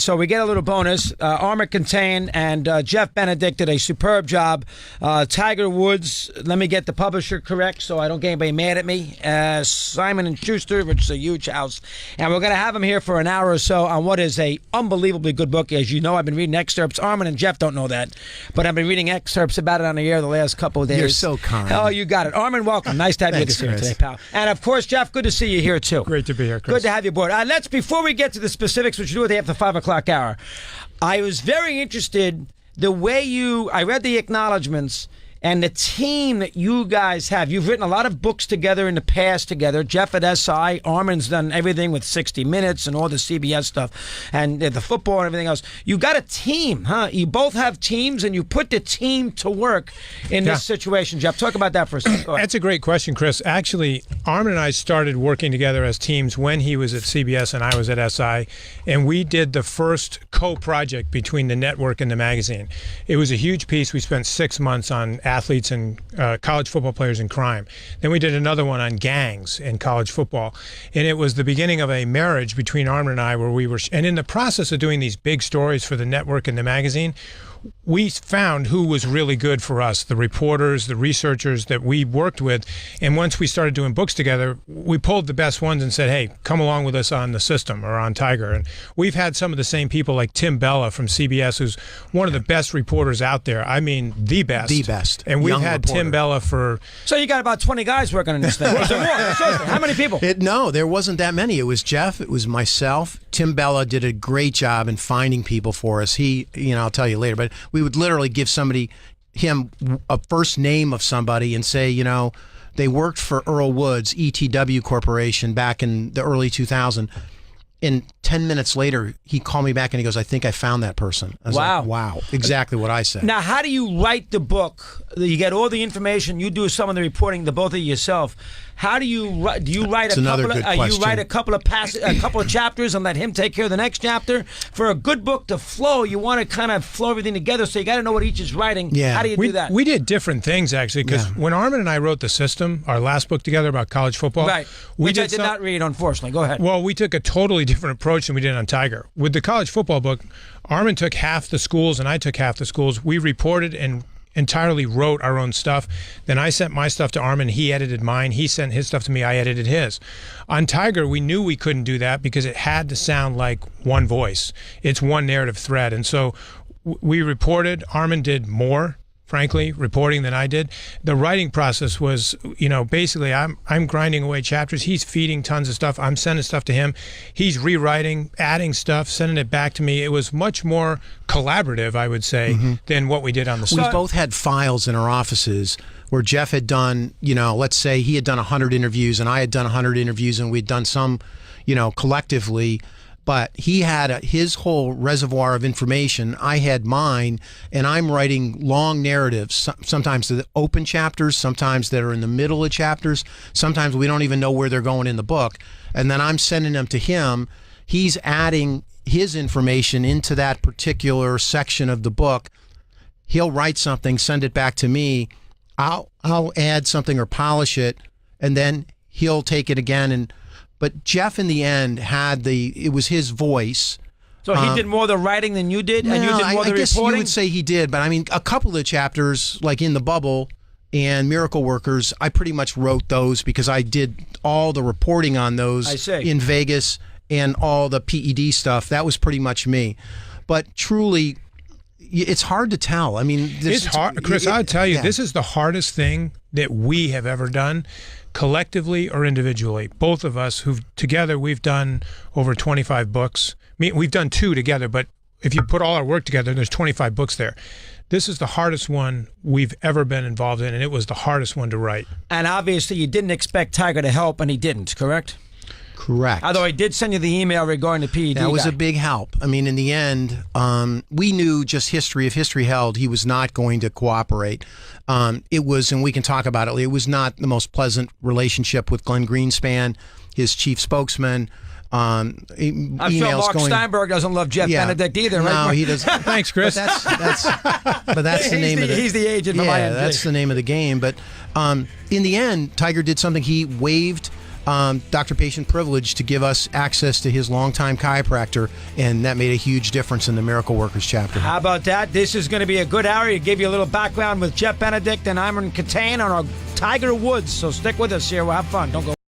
So we get a little bonus. Armen Keteyian and Jeff Benedict did a superb job. Tiger Woods, let me get the publisher correct so I don't get anybody mad at me. Simon & Schuster, which is a huge house. And we're going to have him here for an hour or so on what is a unbelievably good book. As you know, I've been reading excerpts. Armen and Jeff don't know that, but I've been reading excerpts about it on the air the last couple of days. You're so kind. Oh, you got it. Armen, welcome. Nice to have you with us here today, pal. And of course, Jeff, good to see you here too. Great to be here, Chris. Good to have you aboard. Before we get to the specifics, which we do at the 5 o'clock hour, I was very interested the way I read the acknowledgments and the team that you guys have. You've written a lot of books together in the past together. Jeff at SI, Armen's done everything with 60 Minutes and all the CBS stuff and the football and everything else. You got a team, huh? You both have teams and you put the team to work in this situation. Jeff, talk about that for a second. That's a great question, Chris. Actually, Armen and I started working together as teams when he was at CBS and I was at SI, and we did the first co-project between the network and the magazine. It was a huge piece. We spent 6 months on athletes and college football players in crime. Then we did another one on gangs in college football. And it was the beginning of a marriage between Armen and I where we were, and in the process of doing these big stories for the network and the magazine, we found who was really good for us, the reporters, the researchers that we worked with. And once we started doing books together, we pulled the best ones and said, hey, come along with us on The System or on Tiger. And we've had some of the same people like Tim Bella from CBS, who's one of the best reporters out there. I mean, the best. The best. And we've had reporter. Tim Bella for... So you got about 20 guys working on this thing. Was there more? How many people? No, there wasn't that many. It was Jeff. It was myself. Tim Bella did a great job in finding people for us. He, I'll tell you later, but we would literally give him a first name of somebody and say, they worked for Earl Woods, ETW Corporation back in the early 2000s. And 10 minutes later, he called me back and he goes, I think I found that person. I was like, wow. Exactly what I said. Now, how do you write the book? You get all the information. You do some of the reporting, the both of you yourself. How do you write? Do you write That's you write a couple of chapters and let him take care of the next chapter? For a good book to flow, you want to kind of flow everything together. So you got to know what each is writing. Yeah. How do you do that? We did different things actually, because when Armen and I wrote The System, our last book together about college football, right? Which I did not read, unfortunately. Go ahead. Well, we took a totally different approach than we did on Tiger. With the college football book, Armen took half the schools and I took half the schools. We reported and entirely wrote our own stuff. Then I sent my stuff to Armen. He edited mine. He sent his stuff to me. I edited his. On Tiger, we knew we couldn't do that because it had to sound like one voice. It's one narrative thread. And so we reported. Armen did more, frankly, reporting than I did. The writing process was, basically I'm grinding away chapters. He's feeding tons of stuff. I'm sending stuff to him. He's rewriting, adding stuff, sending it back to me. It was much more collaborative, I would say, than what we did on the site. We both had files in our offices where Jeff had done, let's say he had done 100 interviews and I had done 100 interviews and we'd done some, collectively. But he had his whole reservoir of information. I had mine, and I'm writing long narratives, sometimes the open chapters, sometimes that are in the middle of chapters. Sometimes we don't even know where they're going in the book. And then I'm sending them to him. He's adding his information into that particular section of the book. He'll write something, send it back to me. I'll add something or polish it, and then he'll take it again. But Jeff, in the end, it was his voice. So he did more of the writing than you did, and you did more of the I guess reporting? You would say he did, but I mean, a couple of the chapters, like In the Bubble and Miracle Workers, I pretty much wrote those because I did all the reporting on those in Vegas and all the PED stuff. That was pretty much me. But truly, it's hard to tell. I mean, it's hard, Chris. I'll tell you, this is the hardest thing that we have ever done, collectively or individually. Both of us, together we've done over 25 books. We've done 2 together, but if you put all our work together, there's 25 books there. This is the hardest one we've ever been involved in, and it was the hardest one to write. And obviously you didn't expect Tiger to help, and he didn't, correct? Correct. Although he did send you the email regarding the PED That was a big help. I mean, in the end, we knew just history. If history held, he was not going to cooperate. It was, and we can talk about it, it was not the most pleasant relationship with Glenn Greenspan, his chief spokesman. I'm sure Mark Steinberg doesn't love Jeff Benedict either, right? No, he doesn't. Thanks, Chris. But that's the name of it. He's the agent for IMG. Yeah, that's the name of the game. But in the end, Tiger did something. He waived doctor-patient privilege to give us access to his longtime chiropractor, and that made a huge difference in the Miracle Workers chapter. How about that? This is going to be a good hour. To give you a little background with Jeff Benedict and Armen Keteyian on our Tiger Woods. So stick with us here. We'll have fun. Don't go.